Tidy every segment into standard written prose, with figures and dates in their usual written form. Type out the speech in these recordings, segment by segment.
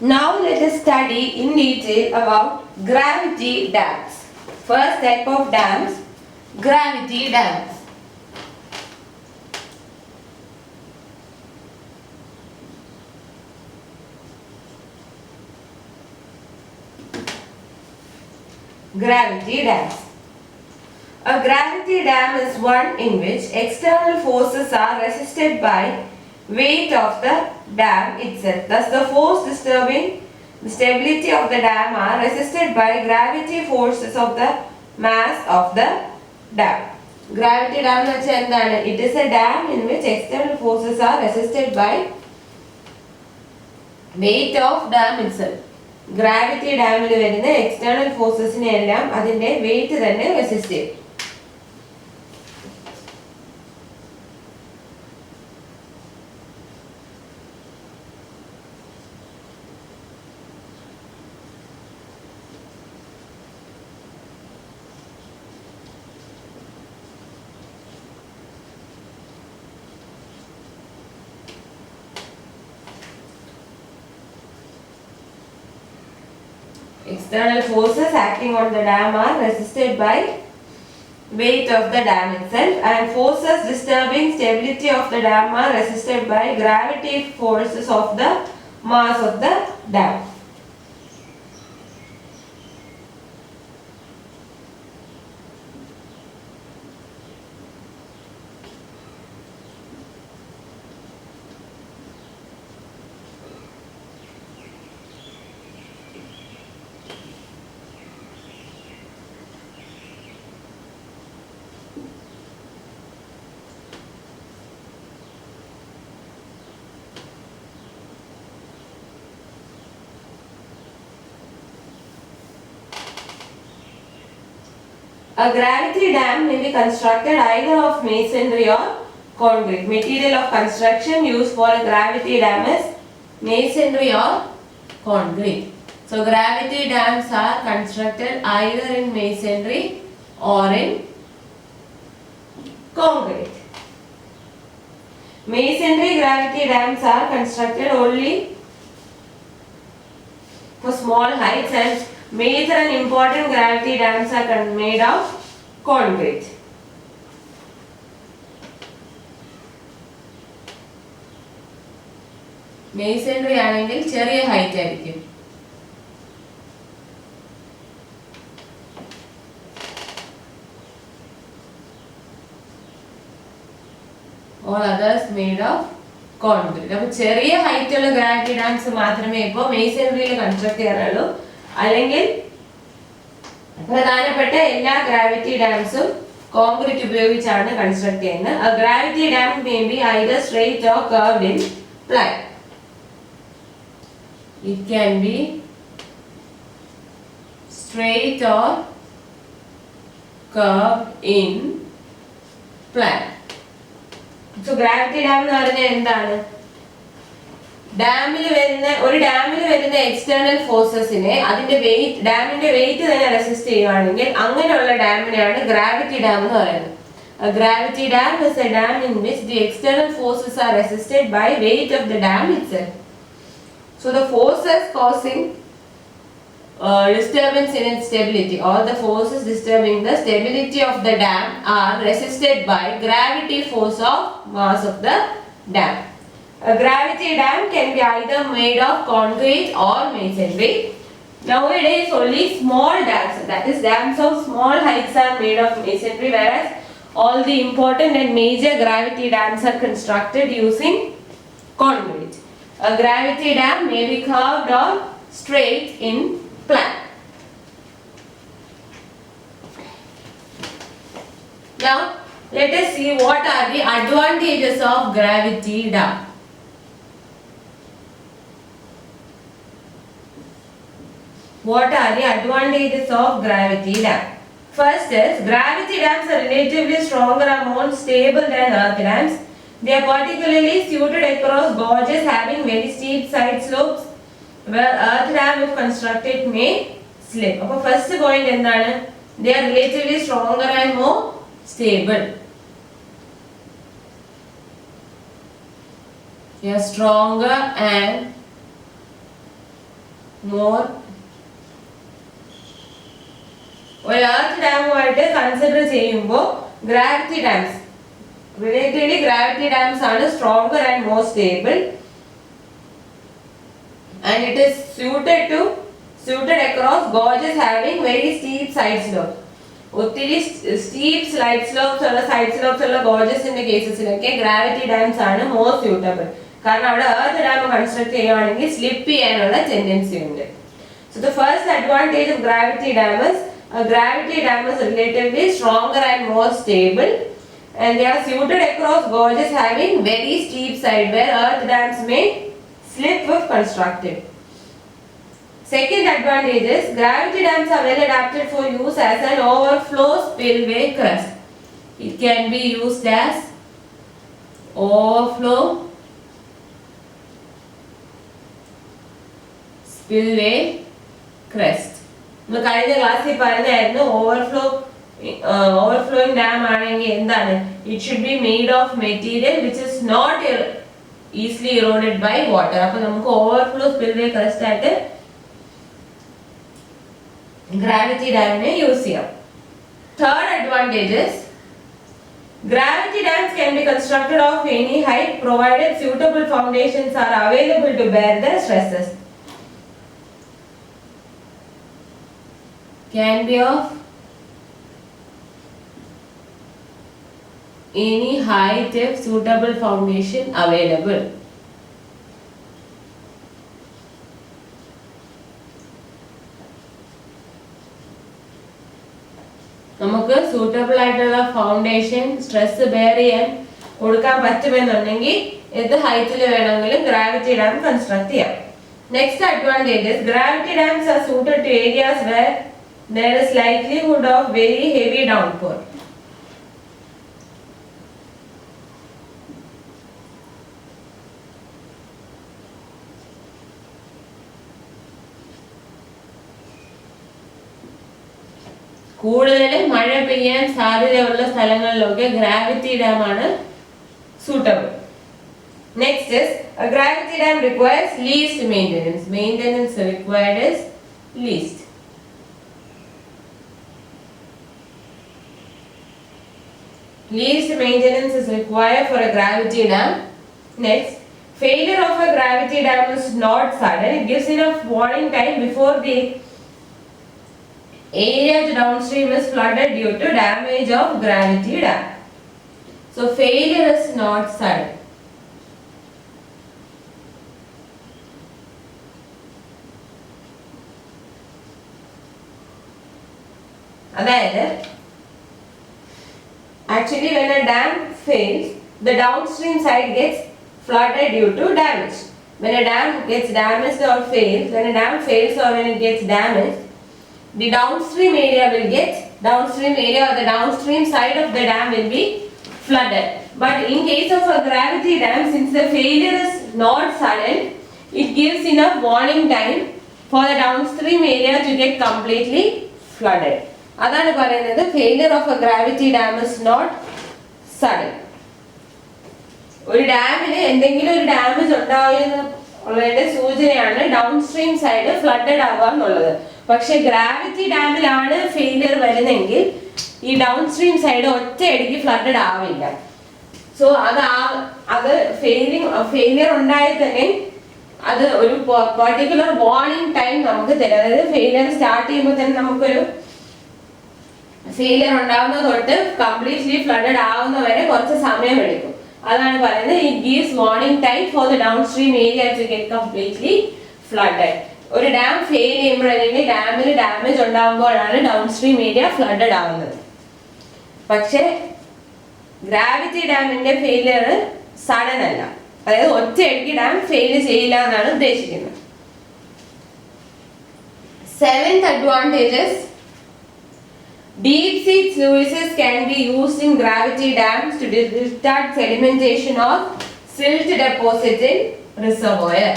Now let us study in detail about gravity dams. First type of dams, gravity dams. Gravity dams. A gravity dam is one in which external forces are resisted by weight of the dam itself. Thus the force disturbing the stability of the dam are resisted by gravity forces of the mass of the dam. Gravity dam എന്ന് വെച്ചാൽ എന്താണ്? It is a dam in which external forces are resisted by weight of dam itself. Gravity ഡാമിൽ വരുന്ന external ഫോഴ്സസിനെ എല്ലാം അതിന്റെ wait തന്നെ resist ചെയ്യും. External forces acting on the dam are resisted by weight of the dam itself, and forces disturbing stability of the dam are resisted by gravity forces of the mass of the dam. A gravity dam may be constructed either of masonry or concrete. Material of construction used for a gravity dam is masonry or concrete. So gravity dams are constructed either in masonry or in concrete. Masonry gravity dams are constructed only for small heights, and major and important gravity dams are made of concrete. Masonry ആണെങ്കിൽ ചെറിയ height ആയിരിക്കും. All others made of concrete. അപ്പോൾ ചെറിയ height ഉള്ള gravity dams മാത്രമേ ഇപ്പോൾ മേസൺറിയിൽ construct ചെയ്യാറുള്ളൂ. അല്ലെങ്കിൽ പ്രധാനപ്പെട്ട എല്ലാ ഗ്രാവിറ്റി ഡാംസും കോൺക്രീറ്റ് ഉപയോഗിച്ചാണ് കൺസ്ട്രക്ട് ചെയ്യുന്നത്. A gravity dam may be either straight or curved in plan. It can be straight or curved in plan. So gravity dam എന്ന് പറഞ്ഞാൽ എന്താണ്? ഒരു ഡാമിൽ വരുന്ന എക്സ്റ്റേണൽ ഫോഴ്സസിനെ അതിന്റെ വെയിറ്റ് ഡാമിന്റെ വെയിറ്റ് തന്നെ റെസിസ്റ്റ് ചെയ്യുവാണെങ്കിൽ അങ്ങനെയുള്ള ഡാമിനെയാണ് ഗ്രാവിറ്റി ഡാം എന്ന് പറയുന്നത്. A gravity dam is a dam in which the external forces are resisted by weight of the dam itself. So the forces causing disturbance in its stability, or the forces disturbing the stability of the dam are resisted by gravity force of mass of the dam. A gravity dam can be either made of concrete or masonry. Nowadays only small dams, that is dams of small heights, are made of masonry, whereas all the important and major gravity dams are constructed using concrete. A gravity dam may be curved or straight in plan. Now let us see what are the advantages of gravity dam. What are the advantages of gravity dam? First is gravity dams are relatively stronger and more stable than earth dams. They are particularly suited across gorges having very steep side slopes, where earth dam if constructed may slip. അപ്പോൾ first point എന്താണ്? They are relatively stronger and more stable. They are stronger and more. ഒരു earth ഡാമുമായിട്ട് consider ചെയ്യുമ്പോൾ gravity dams, relatively gravity dams are stronger and more stable, and it is suited across gorges having very steep side slopes. ഒത്തിരി steep slide slopes ഉള്ള side slopes ഉള്ള ഗോർജസിന്റെ കേസസിലൊക്കെ gravity dams ആണ് more suitable. കാരണം അവിടെ earth dam construct ചെയ്യുവാണെങ്കിൽ slip ചെയ്യാനുള്ള tendency ഉണ്ട്. So the first advantage of gravity dam is a gravity dam is relatively stronger and more stable, and they are suited across gorges having very steep side where earth dams may slip if constructed. Second advantage is gravity dams are well adapted for use as an overflow spillway crest. It can be used as overflow spillway crest. നമ്മൾ കഴിഞ്ഞ ക്ലാസ്സിൽ പറഞ്ഞായിരുന്നു overflowing dam ആണെങ്കിൽ എന്താണ്, it should be made of material which is not easily eroded by water. അപ്പൊ നമുക്ക് overflow spillway crest ആയിട്ട് gravity ഡാമിനെ യൂസ് ചെയ്യാം. Third advantage is gravity dams can be constructed of any height provided suitable foundations are available to bear the stresses. Can be of any height if suitable foundation available. നമുക്ക് suitable ആയിട്ടുള്ള foundation stress bear ചെയ്യാൻ കൊടുക്കാൻ പറ്റുമെന്നുണ്ടെങ്കിൽ ഏത് ഹൈറ്റിൽ വേണമെങ്കിലും gravity dam construct ചെയ്യാം. Next advantage is gravity dams are suited to areas where there is likelihood of very heavy downpour. കൂടുതൽ മഴ പെയ്യാൻ സാധ്യതയുള്ള സ്ഥലങ്ങളിലൊക്കെ ഗ്രാവിറ്റി ഡാം ആണ് suitable. Next is a gravity dam requires least maintenance. Maintenance required is least. Least maintenance is required for a gravity dam. Next, failure of a gravity dam is not sudden. It gives enough warning time before the area to downstream is flooded due to damage of gravity dam. So failure is not sudden. അതായത് actually when a dam fails, the downstream side gets flooded due to damage. When a dam gets damaged or fails, when a dam fails or when it gets damaged, the downstream area or the downstream side of the dam will be flooded. But in case of a gravity dam, since the failure is not sudden, it gives enough warning time for the downstream area to get completely flooded. അതാണ് പറയുന്നത് failure of a gravity dam is not sudden. ഒരു ഡാമിന് എന്തെങ്കിലും ഒരു damage ഉണ്ടാവുന്നതിന്റെ സൂചനയാണ് down stream side flooded ആവുക എന്നുള്ളത്. പക്ഷെ ഗ്രാവിറ്റി ഡാമിലാണ് ഫെയിലിയർ വരുന്നെങ്കിൽ ഈ ഡൗൺ സ്ട്രീം സൈഡ് ഒറ്റയടിക്ക് ഫ്ലഡഡ് ആവില്ല. സോ അത് ഫെയിലിയർ ഉണ്ടായാൽ തന്നെ അത് ഒരു പെർട്ടിക്കുലർ വാർണിംഗ് ടൈം നമുക്ക് തരും. അതായത് ഫെയിലിയർ സ്റ്റാർട്ട് ചെയ്യുമ്പോൾ തന്നെ നമുക്കൊരു ഫെയിലിയർ ഉണ്ടാവുന്ന തൊട്ട് കംപ്ലീറ്റ്ലി ഫ്ലഡഡ് ആവുന്ന വരെ കുറച്ച് സമയം എടുക്കും. അതാണ് പറയുന്നത് it gives warning time for the downstream area to get completely flooded. ഒരു ഡാം ഫെയിൽ ചെയ്യുമ്പോൾ അല്ലെങ്കിൽ ഡാമിൽ ഡാമേജ് ഉണ്ടാകുമ്പോഴാണ് ഡൗൺ സ്ട്രീം ഏരിയ ഫ്ലഡഡ് ആവുന്നത്. പക്ഷെ ഗ്രാവിറ്റി ഡാമിന്റെ ഫെയിലിയർ സഡൻ അല്ല, അതായത് ഒറ്റയടിക്ക് ഡാം ഫെയിൽ ചെയ്യില്ല എന്നാണ് ഉദ്ദേശിക്കുന്നത്. Seventh advantages, deep sea sluices can be used in gravity dams to retard sedimentation of silt deposit in reservoir.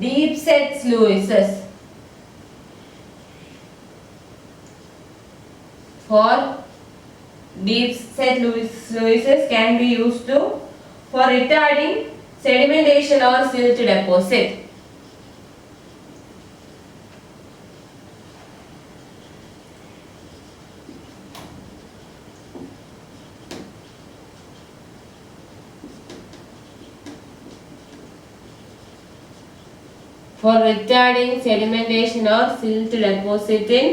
Deep set sluices can be used for retarding sedimentation or silt deposit. For retarding sedimentation or silt deposit in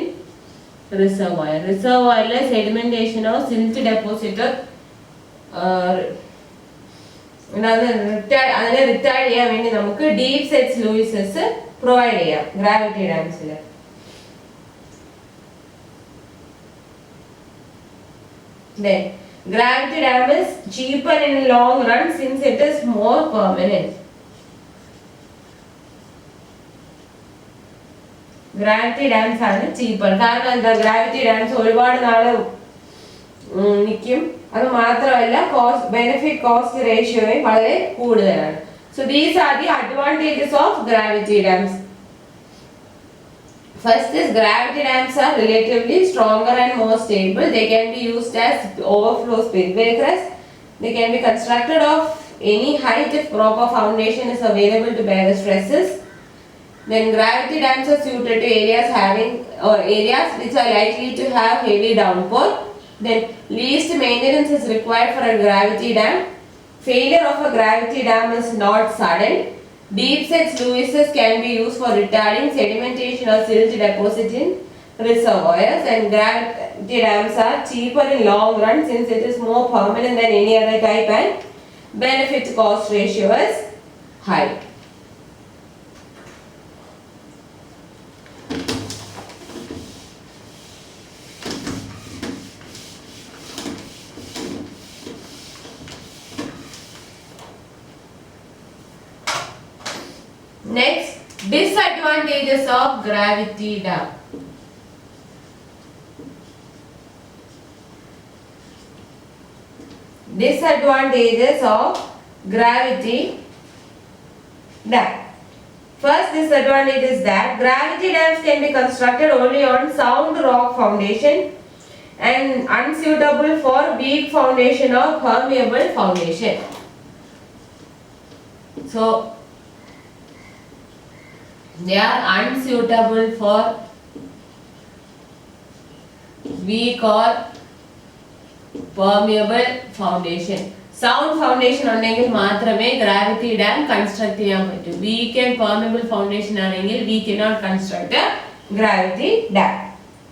reservoir. Reservoir sedimentation or silt deposit അതിനെ retarded ചെയ്യാൻ വേണ്ടി നമുക്ക് deep sets ലൂയിസസ് provide ചെയ്യാം gravity ഡാംസിൽ. Gravity dam is cheaper in long run since it is more permanent. Gravity dams are cheaper കാരണം എന്താ gravity dams ഒരുപാട് നാള് നിൽക്കും. അത് മാത്രമല്ല benefit cost ratio വളരെ കൂടുതലാണ്. So these are the advantages of gravity dams. First is gravity dams are relatively stronger and more stable. They can be used as overflow speed breakers. They can be constructed of any height if proper foundation is available to bear the stresses. Then gravity dams are suited to areas which are likely to have heavy downpour. Then least maintenance is required for a gravity dam. Failure of a gravity dam is not sudden. Deep set sluices can be used for retarding sedimentation or silt deposit in reservoirs, and gravity dams are cheaper in long run since it is more permanent than any other type and benefit cost ratio is high. Next, disadvantages of gravity dam. Disadvantages of gravity dam. First disadvantage is that gravity dams can be constructed only on sound rock foundation and unsuitable for weak foundation or permeable foundation. So they are unsuitable for weak or permeable foundation. Sound foundation ഉണ്ടെങ്കിൽ മാത്രമേ gravity dam construct ചെയ്യാൻ പറ്റൂ. Week and permeable foundation ആണെങ്കിൽ we cannot construct a gravity dam.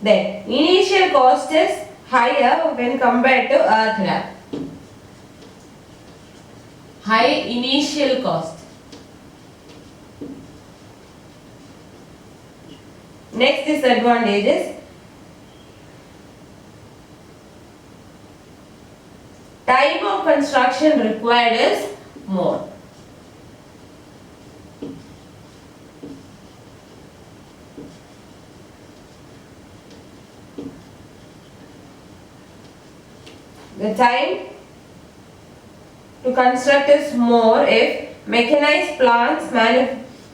Then initial cost is higher when compared to earth dam. High initial cost. Next disadvantage is time of construction required is more. The time to construct is more if mechanized plants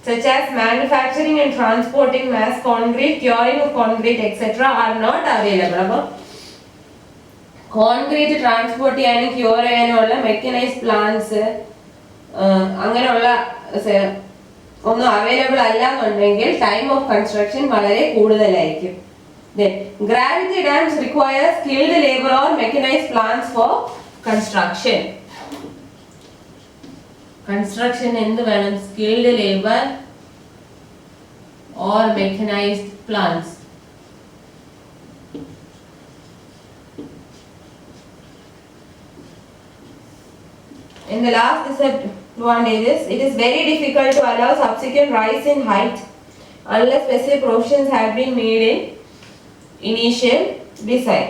such as manufacturing and transporting mass concrete, curing of concrete, etc. are not available. Concrete transport ചെയ്യാനും cure ചെയ്യാനുമുള്ള mechanised plants അങ്ങനെയുള്ള ഒന്നും available അല്ല എന്നുണ്ടെങ്കിൽ time of construction വളരെ കൂടുതലായിരിക്കും. Gravity dams require skilled labor or mechanized plants for construction. Construction എന്ത് വേണം? Skilled labor or mechanized plants. In the last disadvantages, it is very difficult to allow subsequent rise in height unless specific provisions have been made in initial design.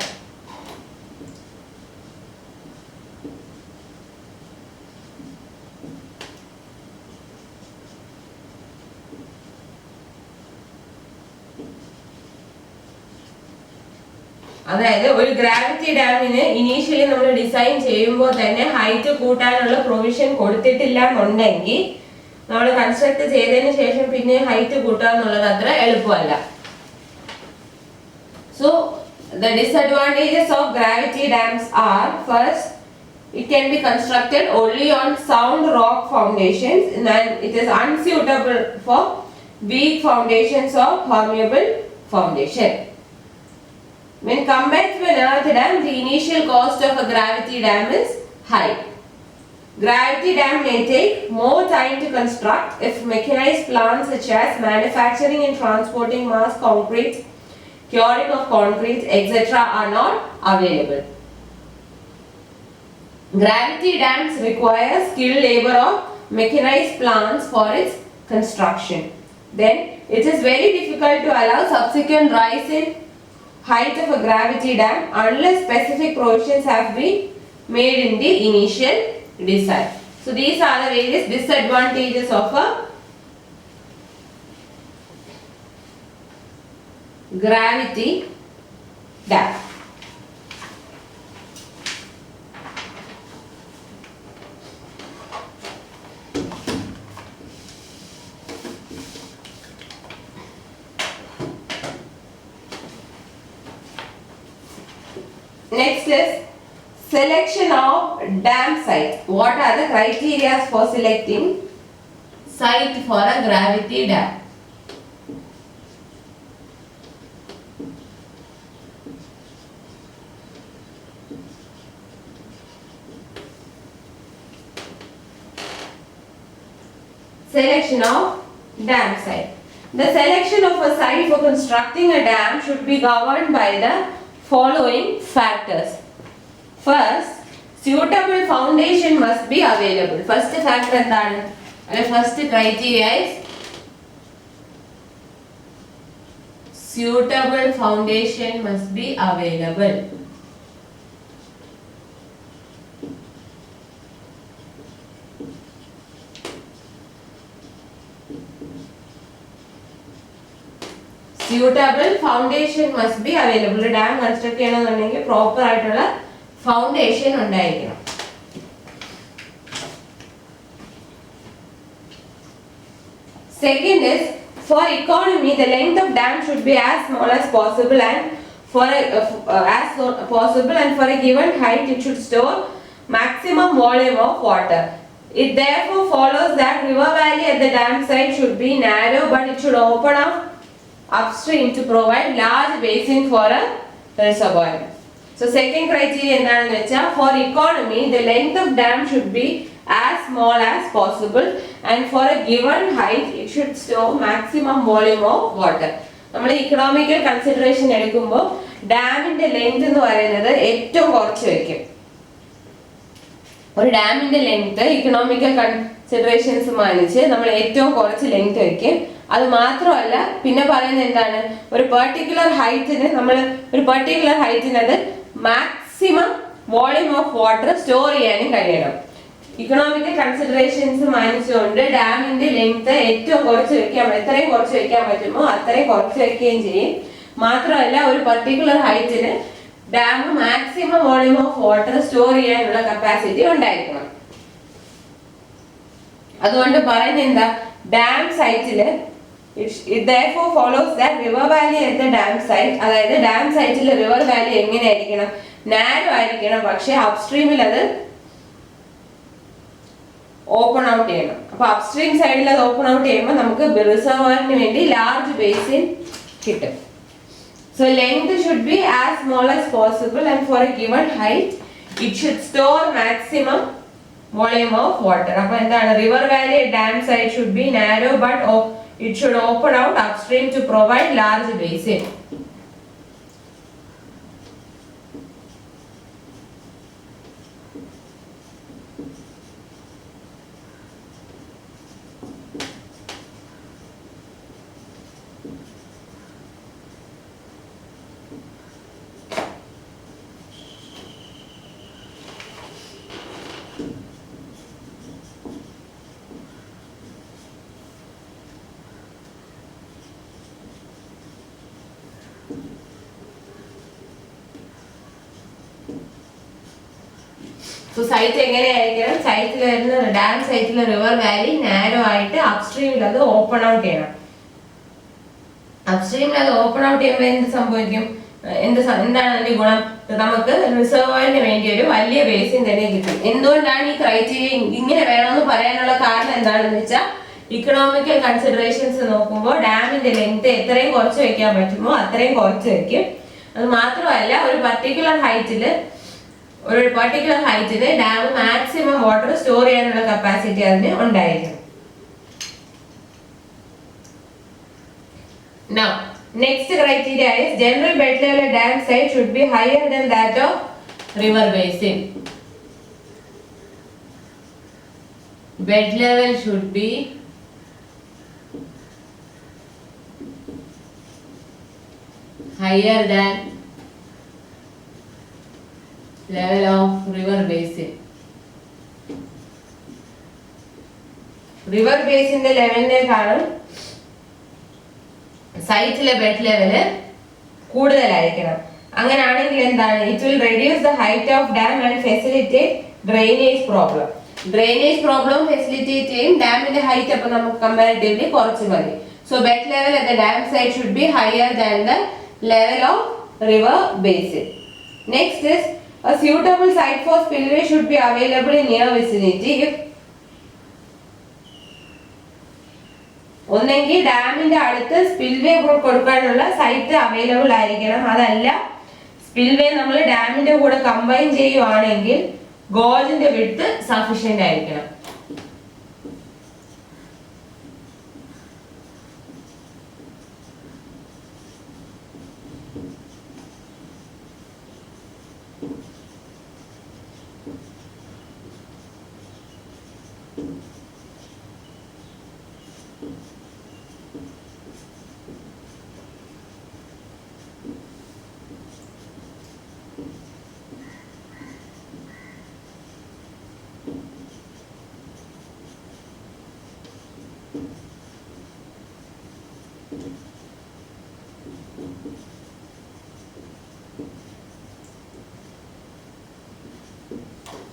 അതായത് ഒരു gravity ഡാമിന് initially നമ്മൾ design ചെയ്യുമ്പോൾ തന്നെ height കൂട്ടാനുള്ള provision കൊടുത്തിട്ടില്ല എന്നുണ്ടെങ്കിൽ നമ്മൾ construct ചെയ്തതിന് ശേഷം പിന്നെ ഹൈറ്റ് കൂട്ടുക എന്നുള്ളത് അത്ര എളുപ്പമല്ല. So the disadvantages of gravity dams are: first, it can be constructed only on sound rock foundations and it is unsuitable for weak foundations or permeable foundation. When compared to an earth dam, the initial cost of a gravity dam is high. Gravity dam may take more time to construct if mechanized plants such as manufacturing and transporting mass concrete, curing of concrete, etc. are not available. Gravity dams require skilled labor of mechanized plants for its construction. Then it is very difficult to allow subsequent rise in height of a gravity dam unless specific provisions have been made in the initial design. So these are the various disadvantages of a gravity dam. Next is selection of dam site. What are the criteria for selecting site for a gravity dam? Selection of dam site. The selection of a site for constructing a dam should be governed by the following factors. First, suitable foundation must be available. First factor endana? First criteria is suitable foundation must be available. Suitable foundation must be available. Dam construct cheyanannundengil proper aayittulla foundation undayirikkanam. Second is, for economy the length of dam should be as small as possible and for a given height it should store maximum volume of water. It therefore follows that river valley at the dam site should be narrow but it should open up upstream to provide large basin for a reservoir. So second criteria endannu vecha, for economy the length of dam should be as small as possible and for a given height it should store maximum volume of water. നമ്മൾ economical consideration എടുക്കുമ്പോൾ ഡാമിന്റെ length എന്ന് പറയുന്നത് ഏറ്റവും കുറച്ച് വെക്കും. ഒരു ഡാമിന്റെ ലെങ്ത് ഇക്കണോമിക്കൽ കൺസിഡറേഷൻസ് മാനിച്ച് നമ്മൾ ഏറ്റവും കുറച്ച് ലെങ്ത് വെക്കും. അത് മാത്രമല്ല പിന്നെ പറയുന്നത് എന്താണ്, ഒരു പെർട്ടിക്കുലർ ഹൈറ്റിന് അത് maximum volume of water store ചെയ്യാനും കഴിയണം. ഇക്കണോമിക്കൽ കൺസിഡറേഷൻസ് മാനിച്ചുകൊണ്ട് ഡാമിന്റെ ലെങ്ത് ഏറ്റവും കുറച്ച് വെക്കാൻ, എത്രയും കുറച്ച് വെക്കാൻ പറ്റുമോ അത്രയും കുറച്ച് വെക്കുകയും ചെയ്യും. മാത്രമല്ല ഒരു പെർട്ടിക്കുലർ ഹൈറ്റിന് dam maximum volume of water store ചെയ്യാനുള്ള കപ്പാസിറ്റി ഉണ്ടായിരിക്കണം. അതുകൊണ്ട് പറയുന്നത് എന്താ, ഡാം സൈറ്റില് it therefore follows that river valley at the dam site, അതായത് ഡാം സൈറ്റിൽ റിവർ വാലി എങ്ങനെയായിരിക്കണം, നാരോ ആയിരിക്കണം, പക്ഷെ അപ്സ്ട്രീമിൽ അത് ഓപ്പൺ ഔട്ട് ചെയ്യണം. അപ്പൊ അപ്സ്ട്രീം സൈഡിൽ അത് ഓപ്പൺ ഔട്ട് ചെയ്യുമ്പോൾ നമുക്ക് റിസർവറിന് വേണ്ടി ലാർജ് ബേസിൻ കിട്ടും. So length should be as small as possible and for a given height it should store maximum volume of water. അപ്പൊ എന്താണ്, river valley dam site should be narrow but it should open out upstream to provide large basin. So site എങ്ങനെയായിരിക്കണം, സൈറ്റിൽ വരുന്ന dam സൈറ്റിലെ river valley narrow ആയിട്ട് അപ്സ്ട്രീമിൽ അത് open out ചെയ്യണം. അപ്സ്ട്രീമിൽ അത് ഓപ്പൺ ഔട്ട് ചെയ്യുമ്പോൾ എന്ത് സംഭവിക്കും, എന്താണ് അതിന്റെ ഗുണം, നമുക്ക് റിസർവോയറിന് വേണ്ടി ഒരു വലിയ ബേസിൻ തന്നെ കിട്ടും. എന്തുകൊണ്ടാണ് ഈ ക്രൈറ്റീരിയ ഇങ്ങനെ വേണമെന്ന് പറയാനുള്ള കാരണം എന്താണെന്ന് വെച്ചാൽ ഇക്കണോമിക്കൽ കൺസിഡറേഷൻസ് നോക്കുമ്പോൾ ഡാമിന്റെ ലെങ്ത് എത്രയും കുറച്ച് വെക്കാൻ പറ്റുമോ അത്രയും കുറച്ച് വെക്കും. അത് മാത്രമല്ല ഒരു പർട്ടിക്കുലർ ഹൈറ്റില് ഡാം മാക്സിമം വാട്ടർ സ്റ്റോർ ചെയ്യാനുള്ള കപ്പാസിറ്റി അതിന് ഉണ്ടായിരിക്കും. Now, next criteria is general bed level dam site should be higher than that of river basin. Bed level should be higher than level of river basin. River basin the level നേക്കാളും സൈറ്റിലെ bed level കൂടുതലായിരിക്കണം. അങ്ങനെയാണെങ്കിൽ എന്താണ്, it will reduce the height of dam and facilitate drainage problem. Drainage problem facilitate ചെയ്യും. ഡാമിന്റെ height അപ്പോൾ നമുക്ക് comparatively കുറച്ച് മതി. So bed level at the dam site should be higher than the level of river basin. Next is a suitable site for spillway should be available in near vicinity. If ഒന്നെങ്കിൽ ഡാമിന്റെ അടുത്ത് spillway കൊടുക്കാനുള്ള site available ആയിരിക്കണം. അതല്ല spillway നമ്മൾ ഡാമിന്റെ കൂടെ combine ചെയ്യുവാണെങ്കിൽ ഗോജിന്റെ വിഡ്ത്ത് സഫീഷ്യന്റ് ആയിരിക്കണം.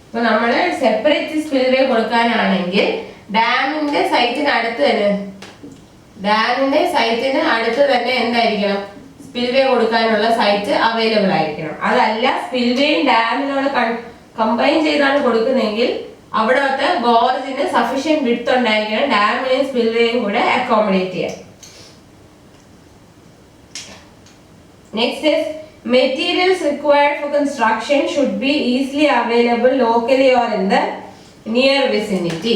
ഇപ്പൊ നമ്മള് സെപ്പറേറ്റ് സ്പിൽവേ കൊടുക്കാനാണെങ്കിൽ ഡാമിന്റെ സൈറ്റിന് അടുത്ത് തന്നെ എന്തായിരിക്കണം, സ്പിൽവേ കൊടുക്കാനുള്ള സൈറ്റ് അവൈലബിൾ ആയിരിക്കണം. അതല്ല സ്പിൽവേയും ഡാമിനോട് കമ്പൈൻ ചെയ്താണ് കൊടുക്കുന്നെങ്കിൽ അവിടത്തെ ഗോർജിന് സഫീഷ്യന്റ് വിഡ്ത്ത് ഉണ്ടായിരിക്കണം ഡാമിനെയും സ്പിൽവേയും കൂടെ അക്കോമഡേറ്റ് ചെയ്യാൻ. Next is materials required for construction should be easily available locally or in the near vicinity.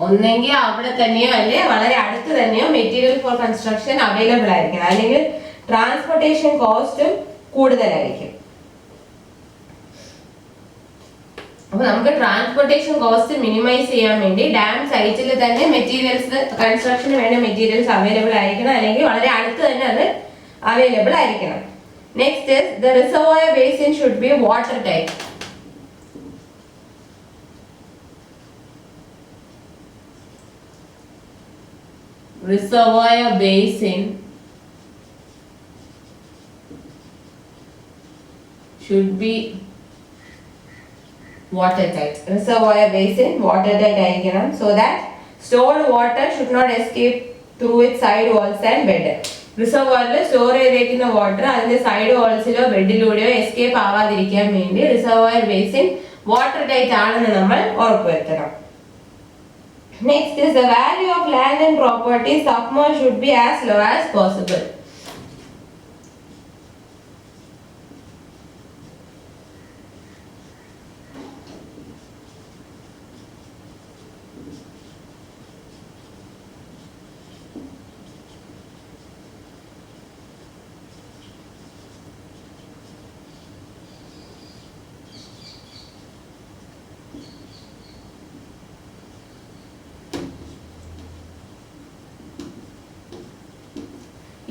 ഒന്നെങ്കിൽ അവിടെ തന്നെയോ അല്ലെ വളരെ അടുത്ത് തന്നെയോ മെറ്റീരിയൽ ഫോർ കൺസ്ട്രക്ഷൻ അവൈലബിൾ ആയിരിക്കണം. അല്ലെങ്കിൽ ട്രാൻസ്പോർട്ടേഷൻ കോസ്റ്റും കൂടുതലായിരിക്കും. അപ്പൊ നമുക്ക് ട്രാൻസ്പോർട്ടേഷൻ കോസ്റ്റ് മിനിമൈസ് ചെയ്യാൻ വേണ്ടി ഡാം സൈറ്റിൽ തന്നെ മെറ്റീരിയൽസ് കൺസ്ട്രക്ഷന് വേണ്ട മെറ്റീരിയൽസ് അവൈലബിൾ ആയിരിക്കണം. അല്ലെങ്കിൽ വളരെ അടുത്ത് തന്നെ അത് അവൈലബിൾ ആയിരിക്കണം. Next the reservoir basin should be water tight. Reservoir basin should be watertight. Reservoir basin watertight ആയിരിക്കണം. So that stored water should not escape through its side walls and bed. റിസർവോയറിൽ store ചെയ്തേക്കുന്ന water അതിന്റെ side വാൾസിലോ ബെഡിലൂടെയോ escape ആവാതിരിക്കാൻ വേണ്ടി reservoir basin water tight ആണെന്ന് നമ്മൾ ഉറപ്പുവരുത്തണം. Next is the value of land and property submerged should be as low as possible.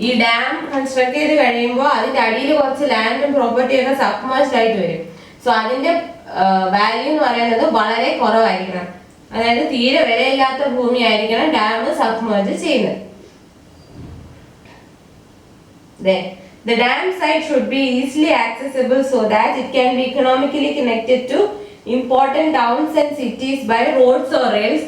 ഈ ഡാം കൺസ്ട്രക്ട് ചെയ്ത് കഴിയുമ്പോൾ അതിന്റെ അടിയിൽ കുറച്ച് ലാൻഡും പ്രോപ്പർട്ടിയും ഒക്കെ സബ്മേഴ്സ്ഡ് ആയിട്ട് വരും. സോ അതിന്റെ വാല്യൂ എന്ന് പറയുന്നത് വളരെ കുറവായിരിക്കണം. അതായത് തീരെ വിലയില്ലാത്ത ഭൂമി ആയിരിക്കണം ഡാം സബ്മേർജ് ചെയ്യുന്നത്. The dam site should be easily accessible so that it can be economically connected to important towns and cities by roads or rails.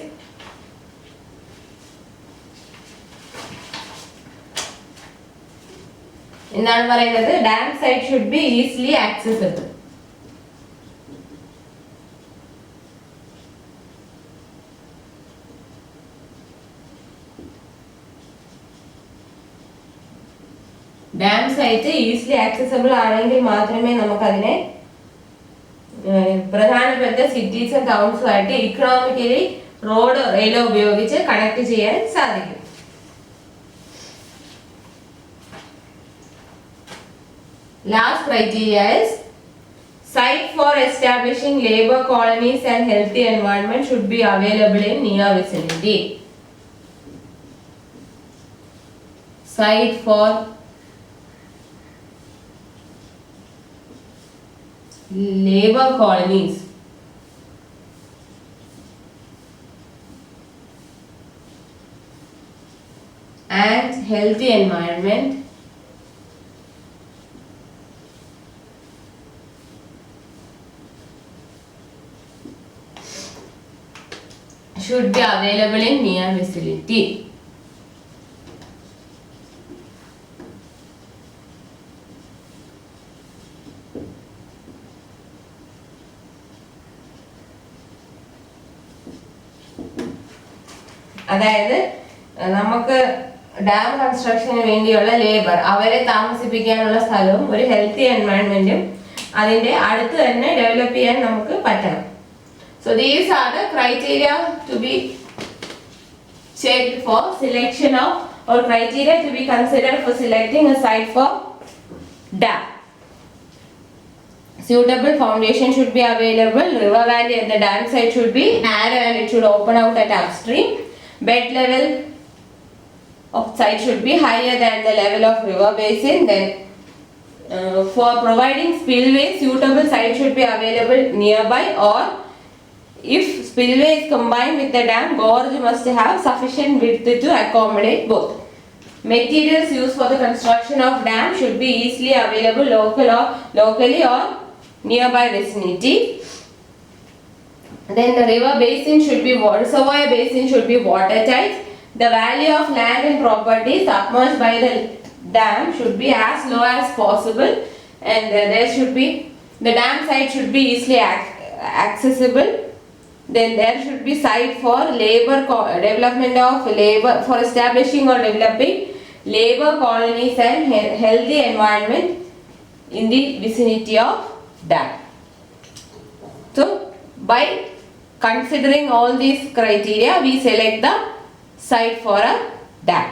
എന്താണ് പറയുന്നത്? Dam site should be easily accessible. Dam site easily accessible ആണെങ്കിൽ മാത്രമേ നമുക്കതിനെ പ്രധാനപ്പെട്ട സിറ്റീസും ടൗൺസുമായിട്ട് economically road റെയിലോ ഉപയോഗിച്ച് connect ചെയ്യാൻ സാധിക്കും. Last criteria is site for establishing labor colonies and healthy environment should be available in near vicinity. Site for labor colonies and healthy environment should be available in near vicinity. അതായത് നമുക്ക് dam കൺസ്ട്രക്ഷന് വേണ്ടിയുള്ള labour അവരെ താമസിപ്പിക്കാനുള്ള സ്ഥലവും ഒരു healthy എൻവയൺമെന്റും അതിന്റെ അടുത്ത് തന്നെ develop ചെയ്യാൻ നമുക്ക് പറ്റണം. So these are the criteria to be checked for selection of or criteria to be considered for selecting a site for dam. Suitable foundation should be available. River valley at the dam site should be narrow and it should open out at upstream. Bed level of site should be higher than the level of river basin. Then for providing spillway, suitable site should be available nearby, or if spillway is combined with the dam, gorge must have sufficient width to accommodate both. Materials used for the construction of dam should be easily available locally or nearby vicinity. Then the river basin should be reservoir basin should be watertight. The value of land and property submerged by the dam should be as low as possible, and there should be the dam site should be easily accessible. Then there should be site for development of labor for establishing or developing labor colonies and healthy environment in the vicinity of dam. So by considering all these criteria, we select the site for a dam.